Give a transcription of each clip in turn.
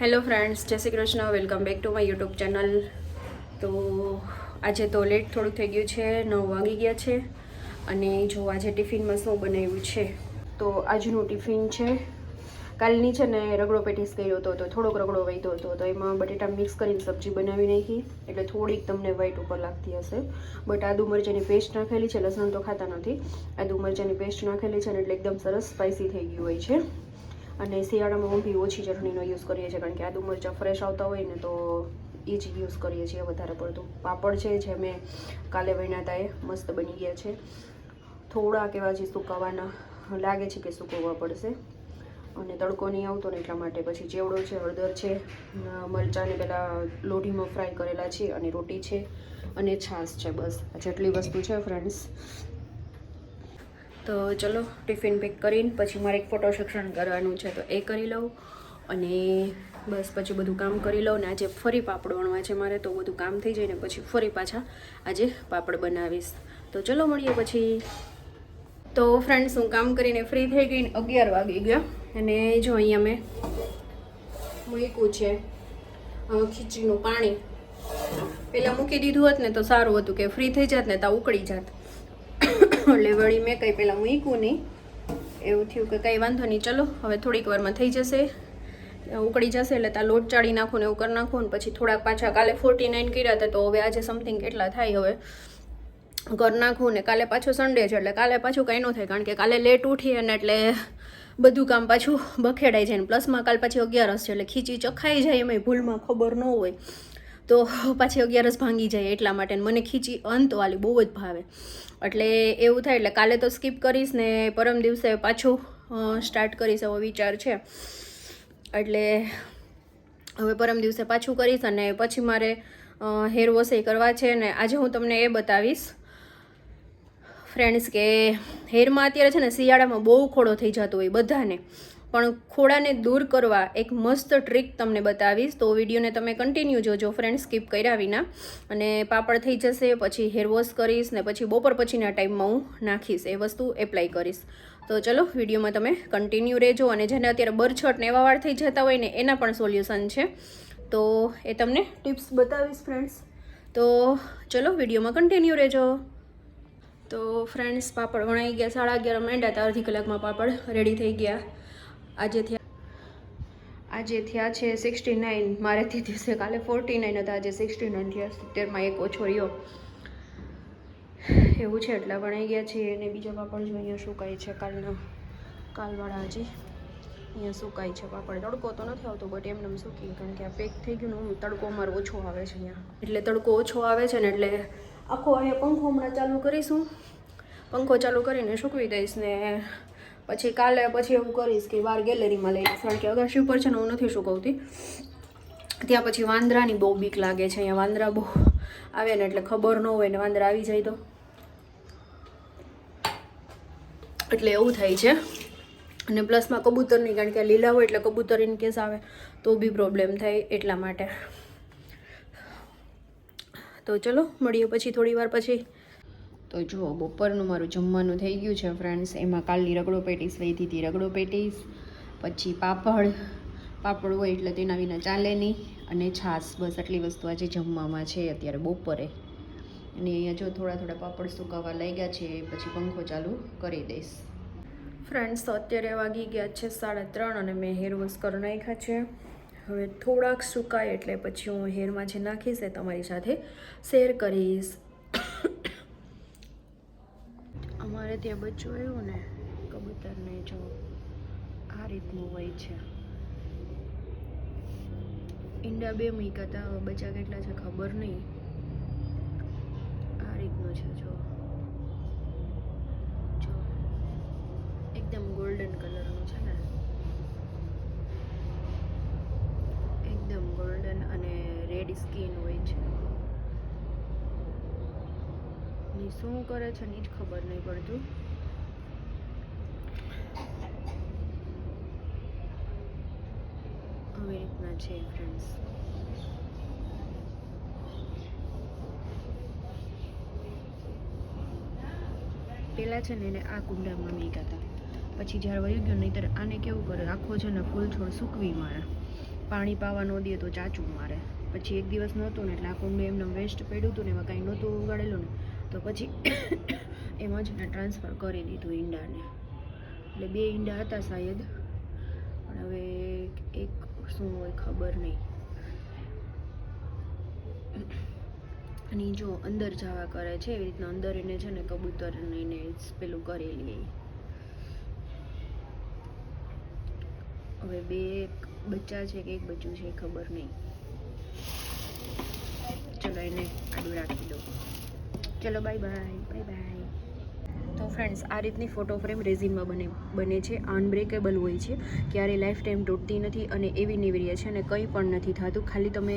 Hello friends, જય Shri Krishna. Welcome back to my YouTube channel. તો આજે તો લેટ થોડુંક થઈ ગયું છે, 9 વાગી ગયા છે. અને જો આજે ટિફિનમાં શું બનાવ્યું છે, તો આજનું ટિફિન છે, કાલની છે ને રગડો પેટીસ કર્યો હતો, તો થોડોક રગડો વધ્યો હતો, તો એમાં બટેટા મિક્સ કરીને સબ્જી બનાવી નાખી, એટલે થોડીક તમને વ્હાઈટ ઉપર લાગતી હશે. બટ આદુ મરચાંની પેસ્ટ નાખેલી છે, લસણ તો ખાતા નથી, આદુ મરચાંની પેસ્ટ નાખેલી છે ને એટલે એકદમ સરસ સ્પાઇસી થઈ ગયું હોય છે. અને શિયાળામાં હું બી ઓછી ચટણીનો યુઝ કરીએ છીએ, કારણ કે આદુ મરચાં ફ્રેશ આવતા હોય ને તો એ જ યુઝ કરીએ છીએ વધારે પડતું. પાપડ છે જે મેં કાલે વણ્યા હતા એ મસ્ત બની ગયા છે. થોડાક એવા જે સુકાવાના લાગે છે કે સૂકવવા પડશે, અને તડકો નહીં આવતો ને એટલા માટે. પછી ચેવડો છે, હળદર છે, મરચાંને પહેલાં લોઢીમાં ફ્રાય કરેલા છે, અને રોટી છે, અને છાશ છે. બસ જેટલી વસ્તુ છે ફ્રેન્ડ્સ. તો ચલો ટિફિન પેક કરીને પછી મારે એક ફોટો સેક્શન કરવાનું છે, તો એ કરી લઉં, અને બસ પછી બધું કામ કરી લઉં. ને આજે ફરી પાપડ વણવા છે મારે, તો બધું કામ થઈ જાય ને પછી ફરી પાછા આજે પાપડ બનાવીશ. તો ચલો મળીએ પછી. તો ફ્રેન્ડ્સ, હું કામ કરીને ફ્રી થઈ ગઈ, 11 વાગી ગયા. અને જો અહીંયા મેં મૂક્યું છે ખીચડીનું પાણી. પહેલાં મૂકી દીધું હોત ને તો સારું હતું, કે ફ્રી થઈ જાત ને ત્યાં ઉકળી જાત. એટલે વળી મેં કંઈ પહેલાં મૂક્યું નહીં, એવું થયું કે કંઈ વાંધો નહીં, ચલો હવે થોડીક વારમાં થઈ જશે, ઉકળી જશે એટલે ત્યાં લોટ ચાળી નાખું ને એવું કરી નાખું. ને પછી થોડાક પાછા કાલે 49 કર્યા હતા, તો હવે આજે સમથિંગ કેટલા થાય હવે કરી નાખું. ને કાલે પાછું સન્ડે છે, એટલે કાલે પાછું કંઈ ન થાય, કારણ કે કાલે લેટ ઉઠી અને એટલે બધું કામ પાછું બખેડાઈ જાય. ને પ્લસમાં કાલ પાછી 11 છે, એટલે ખીચી ચખાઈ જાય એમાં ભૂલમાં ખબર ન હોય તો પાછી 11 ભાંગી જાય. એટલા માટે મને ખીચી અંતવાળી બહુ જ ભાવે, એટલે એવું થાય. એટલે કાલે તો સ્કીપ કરીશ ને પરમ દિવસે પાછું સ્ટાર્ટ કરીશ એવો વિચાર છે. એટલે હવે પરમ દિવસે પાછું કરીશ, અને પછી મારે હેર વોશ કરવા છે. ને આજે હું તમને એ બતાવીશ ફ્રેન્ડ્સ કે હેરમાં અત્યારે છે ને શિયાળામાં બહુ ખોડો થઈ જતો હોય બધાને, પણ ખોડાને દૂર કરવા એક મસ્ત ટ્રીક તમને બતાવીશ. તો વિડીયોને તમે કન્ટિન્યુ જોજો ફ્રેન્ડ્સ, સ્કીપ કર્યા વિના. અને પાપડ થઈ જશે પછી હેર વોશ કરીશ, ને પછી બપોર પછીના ટાઈમમાં હું નાખીશ, એ વસ્તુ એપ્લાય કરીશ. તો ચલો વિડીયોમાં તમે કન્ટિન્યુ રહેજો. અને જેને અત્યારે બરછટ ને એવા વાળ થઈ જતા હોય ને એના પણ સોલ્યુશન છે, તો એ તમને ટિપ્સ બતાવીશ ફ્રેન્ડ્સ. તો ચલો વિડીયોમાં કન્ટિન્યુ રહેજો. તો ફ્રેન્ડ્સ, પાપડ વણાઈ ગયા, 11:30 માંડ્યા હતા, અડધી કલાકમાં પાપડ રેડી થઈ ગયા. આજે થયા છે 69. મારેથી દિવસે કાલે 49 હતા, આજે 69 થયા. 70માં એક ઓછો રહ્યો એવું છે, એટલા વણાઈ ગયા છે. અને બીજા પાપડ જો અહીંયા સુકાય છે, કાલવાળા હજી અહીંયા સુકાય છે પાપડ. તડકો તો નથી આવતો, બટ એમને સૂકી, કારણ કે આ પેક થઈ ગયું ને તડકો અમારો ઓછો આવે છે અહીંયા, એટલે તડકો ઓછો આવે છે ને એટલે આખો અહીંયા પંખો હમણાં ચાલુ કરીશું, પંખો ચાલુ કરીને સૂકવી દઈશ. ને પછી કાલે એવું કરીશ કે બહાર ગેલેરીમાં લઈ લઈશ, કારણ કે અગાશી ઉપર છે ને હું નથી સુકવતી, ત્યાં પછી વાંદરાની બહુ બીક લાગે છે. અહીંયા વાંદરા બહુ આવે ને એટલે ખબર ન હોય ને વાંદરા આવી જાય તો, એટલે એવું થાય છે. અને પ્લસમાં કબૂતરની, કારણ કે લીલા હોય એટલે કબૂતર ઇન કેસ આવે તો બી પ્રોબ્લેમ થાય, એટલા માટે. તો ચલો મળીએ પછી થોડી વાર પછી. તો જુઓ, બપોરનું મારું જમવાનું થઈ ગયું છે ફ્રેન્ડ્સ. એમાં કાલની રગડો પેટીસ વધી હતી, રગડો પેટીસ, પછી પાપડ હોય એટલે તેના વિના ચાલે નહીં, અને છાશ. બસ આટલી વસ્તુ આજે જમવામાં છે અત્યારે બપોરે. અને અહીંયા જો થોડા પાપડ સુકાવા લાગ્યા છે, પછી પંખો ચાલુ કરી દઈશ. ફ્રેન્ડ્સ, તો અત્યારે વાગી ગયા છે 3:30, અને મેં હેર વોશ કરી નાખ્યા છે. હવે થોડાક સુકાય એટલે પછી હું હેરમાં જે નાખીશ એ તમારી સાથે શેર કરીશ. અમારે ત્યાં બચ્ચું આવ્યું ને કબૂતરને, જો આ રીતનું હોય છે. ઈંડા 2 મૂક્યા હતા, હવે બચ્ચા કેટલા છે ખબર નહીં. આ રીતનું છે, જો એકદમ ગોલ્ડન કલરનું છે ને, એકદમ ગોલ્ડન, અને રેડ સ્કિન હોય છે. ની શું કરે છે ની જ ખબર નહીં પડતું. આવી રીતના છે ફ્રેન્ડ્સ. પહેલાં છે ને એને આ કુંડામાં મૂક્યા હતા, પછી જ્યારે વહી ગયો, નહીંતર આને કેવું કરે, આખો છે ને ફૂલ છોડ સૂકવી મારે, પાણી પાવા ન દે તો ચાચું મારે. પછી એક દિવસ નહોતું ને એટલે આ કુંડું એમને વેસ્ટ પડ્યું હતું ને એમાં કાંઈ નહોતું ઉગાડેલું ને તો પછી એમાં જ ને ટ્રાન્સફર કરી દીધું ઈંડાને. એટલે 2 ઈંડા હતા શાયદ, પણ હવે એક શું હોય ખબર નહીં. અને જો અંદર જવા કરે છે એવી રીતના અંદર એને છે ને કબૂતરને એને પેલું કરેલી. હવે 2 બચ્ચા છે કે 1 બચ્ચું છે ખબર નહીં. ચલો એને આડું રાખી દો. ચલો બાય બાય બાય બાય. તો ફ્રેન્ડ્સ આ રીતની ફોટો ફ્રેમ રેઝિનમાં બને છે. અનબ્રેકેબલ હોય છે, ક્યારેય લાઈફ ટાઈમ તૂટતી નથી અને એવી નીવરી છે અને કંઈ પણ નથી થતું. ખાલી તમે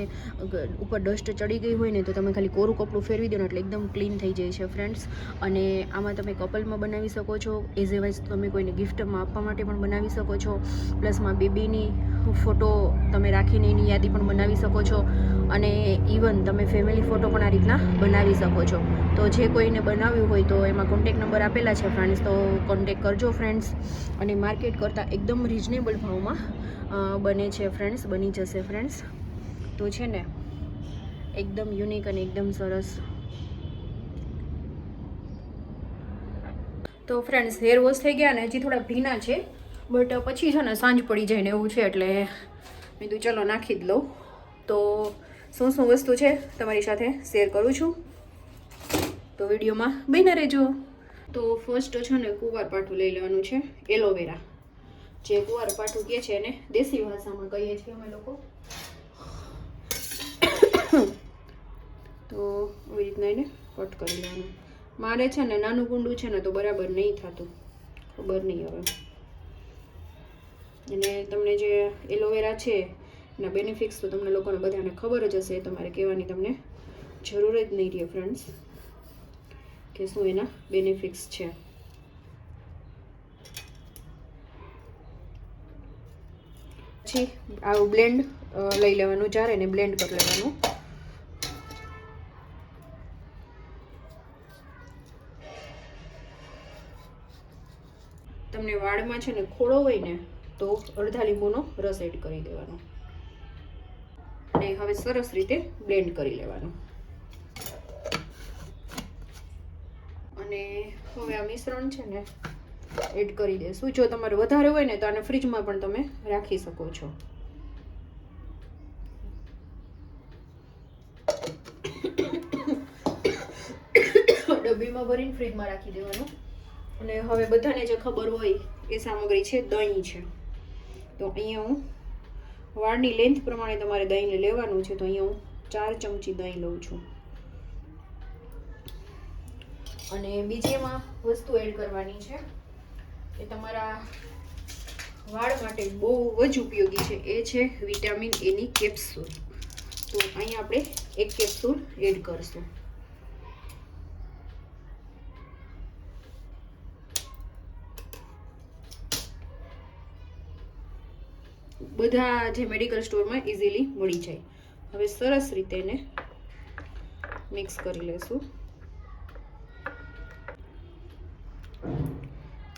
ઉપર ડસ્ટ ચડી ગઈ હોય ને તો તમે ખાલી કોરું કપડું ફેરવી દો ને એટલે એકદમ ક્લીન થઈ જાય છે ફ્રેન્ડ્સ. અને આમાં તમે કપલમાં બનાવી શકો છો, એઝ એ વાઇઝ તમે કોઈને ગિફ્ટમાં આપવા માટે પણ બનાવી શકો છો. પ્લસમાં બેબીની ફોટો તમે રાખીને એની યાદી પણ બનાવી શકો છો. અને ઇવન તમે ફેમિલી ફોટો પણ આ રીતના બનાવી શકો છો. તો જે કોઈને બનાવ્યું હોય તો એમાં કોન્ટેક નંબર આપેલા છે ફ્રેન્ડ્સ, તો કોન્ટેક કરજો ફ્રેન્ડ્સ. અને માર્કેટ કરતાં એકદમ રિઝનેબલ ભાવમાં બને છે ફ્રેન્ડ્સ, બની જશે ફ્રેન્ડ્સ. તો છે ને એકદમ યુનિક અને એકદમ સરસ. તો ફ્રેન્ડ્સ હેર વોશ થઈ ગયા ને હજી થોડા ભીના છે, બટ પછી છે ને સાંજ પડી જાય ને એવું છે એટલે મેં કીધું ચલો નાખી જ લઉં. તો શું વસ્તુ છે તમારી સાથે શેર કરું છું, તો વિડીયોમાં બન્યા રહેજો. તો ફર્સ્ટ છે ને કુંવારપાઠું લઈ લેવાનું છે, એલોવેરા. જે કુંવારપાઠું કહે છે એને દેશી ભાષામાં કહીએ છીએ અમે લોકો. તો આવી રીતના એને કટ કરી લેવાનું. મારે છે ને નાનું કુંડું છે ને તો બરાબર નહીં થતું, ખબર નહીં હવે. અને તમને જે એલોવેરા છે એના બેનિફિટ્સ તો તમને લોકોને બધાને ખબર જ હશે, તમારે કહેવાની તમને જરૂર જ નહીં રહે ફ્રેન્ડ્સ કે શું એના બેનિફિટ્સ છે. પછી આવું બ્લેન્ડ લઈ લેવાનું, જારે ને બ્લેન્ડ કરી લેવાનું. તમને વાળમાં છે ને ખોડો હોય ને તો અડધા લીંબુનો રસ એડ કરી દેવાનો અને હવે સરસ રીતે બ્લેન્ડ કરી લેવાનું. અને હવે આ મિશ્રણ છે ને એડ કરી દેશું. જો તમારે વધારે હોય ને તો આને ફ્રીજમાં પણ તમે રાખી શકો છો. ડબ્બીમાં ભરીને ફ્રીજમાં રાખી દેવાનું. અને હવે બધાને જે ખબર હોય એ સામગ્રી છે દહીં છે. તો અહીંયા હું વાળની લેન્થ પ્રમાણે તમારે દહીં લેવાનું છે. તો અહીંયા હું 4 ચમચી દહીં લઉં છું. અને બીજી એમાં વસ્તુ એડ કરવાની છે એ તમારા વાળ માટે બહુ જ ઉપયોગી છે, એ છે વિટામિન એની કેપ્સ્યુલ. તો અહીંયા આપણે 1 કેપ્સ્યુલ એડ કરશું. બધા જે મેડિકલ સ્ટોરમાં ઇઝીલી મળી જાય. હવે સરસ રીતે એને મિક્સ કરી લેશું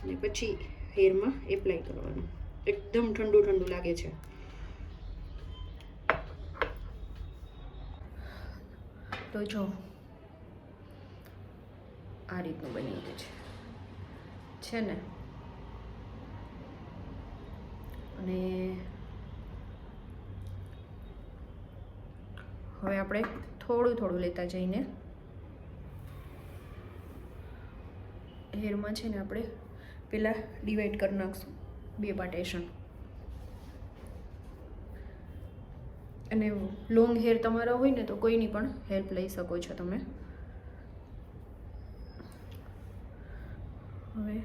અને પછી હેરમાં એપ્લાય કરવાનું. એકદમ ઠંડુ ઠંડુ લાગે છે. તો જો આ રીતનું બની ગયું છે ને. અને હવે આપણે થોડું થોડું લેતા જઈને હેરમાં છે ને આપણે પહેલાં ડિવાઈડ કરી નાખશું 2 પાર્ટેશન. અને લોંગ હેર તમારા હોય ને તો કોઈની પણ હેલ્પ લઈ શકો છો તમે. હવે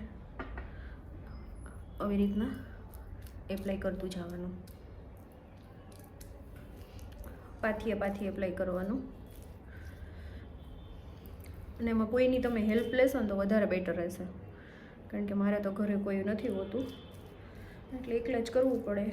આવી રીતના એપ્લાય કરતું જવાનું, પાથીએ એપ્લાય કરવાનું. અને એમાં કોઈની તમે હેલ્પ લેશો ને તો વધારે બેટર રહેશે, કારણ કે મારે તો ઘરે કોઈ નથી હોતું એટલે એકલા જ કરવું પડે.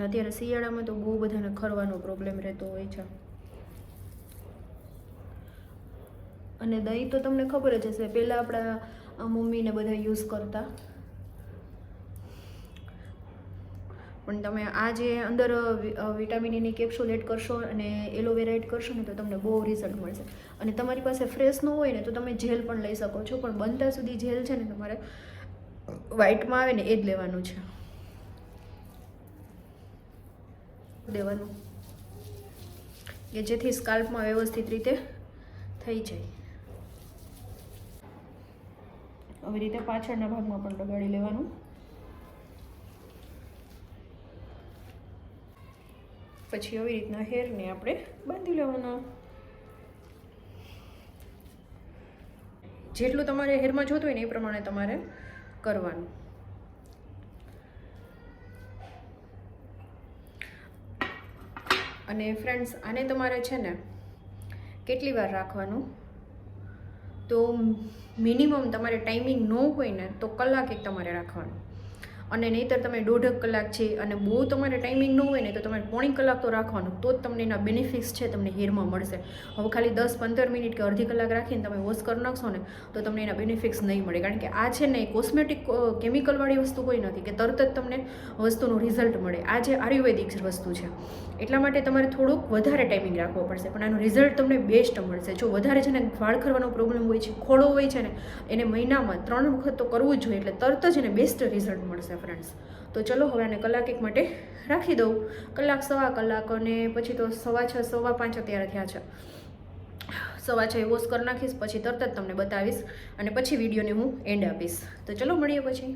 અને અત્યારે શિયાળામાં તો બહુ બધાને ખરવાનો પ્રોબ્લેમ રહેતો હોય છે. અને દહીં તો તમને ખબર જ હશે, પહેલાં આપણા મમ્મીને બધા યુઝ કરતા. પણ તમે આ જે અંદર વિટામિન એની કેપ્સ્યુલ એડ કરશો અને એલોવેરા એડ કરશો ને તો તમને બહુ રિઝલ્ટ મળશે. અને તમારી પાસે ફ્રેશ ન હોય ને તો તમે જેલ પણ લઈ શકો છો, પણ બનતા સુધી જેલ છે ને તમારે વ્હાઈટમાં આવે ને એ જ લેવાનું છે, દેવાનું, કે જેથી સ્કાલ્પમાં વ્યવસ્થિત રીતે થઈ જાય. આવી રીતે પાછળના ભાગમાં પણ લગાડી લેવાનું. પછી આવી રીતના હેરને આપણે બાંધી લેવાના. જેટલું તમારે હેરમાં જોતું હોય ને એ પ્રમાણે તમારે કરવાનું. અને ફ્રેન્ડ્સ, આને તમારે છે ને કેટલી વાર રાખવાનું, તો મિનિમમ તમારે ટાઈમિંગ ન હોય ને તો કલાક એક તમારે રાખવાનું. અને નહીંતર તમે 1.5 કલાક છે અને બહુ તમારે ટાઈમિંગ ન હોય ને તો તમારે 1.5 કલાક તો રાખવાનું, તો જ તમને એના બેનિફિટ્સ છે તમને હેરમાં મળશે. હવે ખાલી 10-15 મિનિટ કે અડધી કલાક રાખીને તમે વોશ કરી નાખશો ને તો તમને એના બેનિફિટ્સ નહીં મળે. કારણ કે આ છે ને કોસ્મેટિક કેમિકલવાળી વસ્તુ કોઈ નથી કે તરત જ તમને વસ્તુનું રિઝલ્ટ મળે. આ જે આયુર્વેદિક વસ્તુ છે, એટલા માટે તમારે થોડુંક વધારે ટાઈમિંગ રાખવો પડશે, પણ આનું રિઝલ્ટ તમને બેસ્ટ મળશે. જો વધારે છે ને વાળ ખરવાનો પ્રોબ્લેમ હોય છે, ખોડો હોય છે ને, એને મહિનામાં 3 વખત તો કરવું જ જોઈએ, એટલે તરત જ એને બેસ્ટ રિઝલ્ટ મળશે ફ્રેન્ડ્સ. તો ચલો હવે આને કલાક એક માટે રાખી દઉં, કલાક, સવા કલાક, અને પછી તો 6:15, 5:15 અત્યારે થયા છે. 6:15 વોશ કરી નાખીશ, પછી તરત જ તમને બતાવીશ અને પછી વિડીયોને હું એન્ડ આપીશ. તો ચલો મળીએ પછી.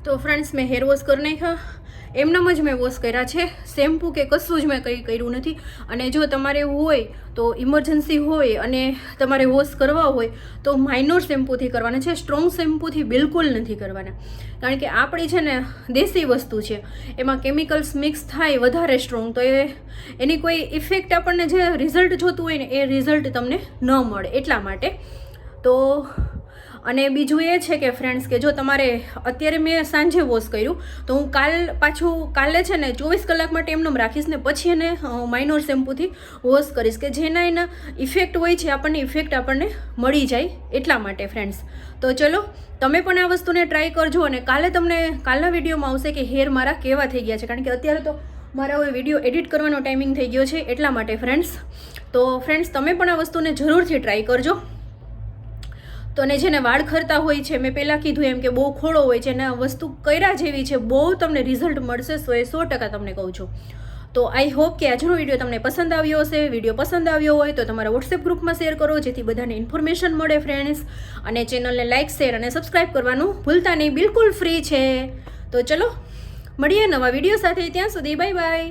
તો ફ્રેન્ડ્સ, મેં હેર વોશ કરી નાખ્યા, એમનામ જ મેં વોશ કર્યા છે, શેમ્પૂ કે કશું જ મેં કંઈ કર્યું નથી. અને જો તમારે એવું હોય તો ઇમરજન્સી હોય અને તમારે વોશ કરવા હોય તો માઇનોર શેમ્પૂથી કરવાના છે, સ્ટ્રોંગ શેમ્પૂથી બિલકુલ નથી કરવાના. કારણ કે આપણી છે ને દેશી વસ્તુ છે, એમાં કેમિકલ્સ મિક્સ થાય વધારે સ્ટ્રોંગ, તો એની કોઈ ઇફેક્ટ આપણને જે રિઝલ્ટ જોતું હોય ને એ રિઝલ્ટ તમને ન મળે. એટલા માટે તો અને બીજું એ છે કે ફ્રેન્ડ્સ, કે જો તમારે અત્યારે મેં સાંજે વોશ કર્યું તો હું કાલે છે ને 24 કલાક માટે એમને રાખીશ ને પછી એને માઇનોર શેમ્પૂથી વોશ કરીશ, કે જેના એના ઇફેક્ટ હોય છે આપણને મળી જાય. એટલા માટે ફ્રેન્ડ્સ, તો ચલો તમે પણ આ વસ્તુને ટ્રાય કરજો. અને કાલના વિડીયોમાં આવશે કે હેર મારા કેવા થઈ ગયા છે, કારણ કે અત્યારે તો મારા હવે વિડીયો એડિટ કરવાનો ટાઈમિંગ થઈ ગયો છે. એટલા માટે ફ્રેન્ડ્સ, તો ફ્રેન્ડ્સ તમે પણ આ વસ્તુને જરૂરથી ટ્રાય કરજો. તો અને જેને વાળ ખરતા હોય છે, મેં પહેલાં કીધું એમ કે બહુ ખોડો હોય છે, અને આ વસ્તુ કર્યા જેવી છે, બહુ તમને રિઝલ્ટ મળશે, 100% તમને કહું છું. તો આઈ હોપ કે આજનો વિડીયો તમને પસંદ આવ્યો હશે. વિડીયો પસંદ આવ્યો હોય તો તમારા વોટ્સએપ ગ્રુપમાં શેર કરો, જેથી બધાને ઇન્ફોર્મેશન મળે ફ્રેન્ડ્સ. અને ચેનલને લાઇક, શેર અને સબસ્ક્રાઈબ કરવાનું ભૂલતા નહીં, બિલકુલ ફ્રી છે. તો ચલો મળીએ નવા વિડીયો સાથે, ત્યાં સુધી બાય બાય.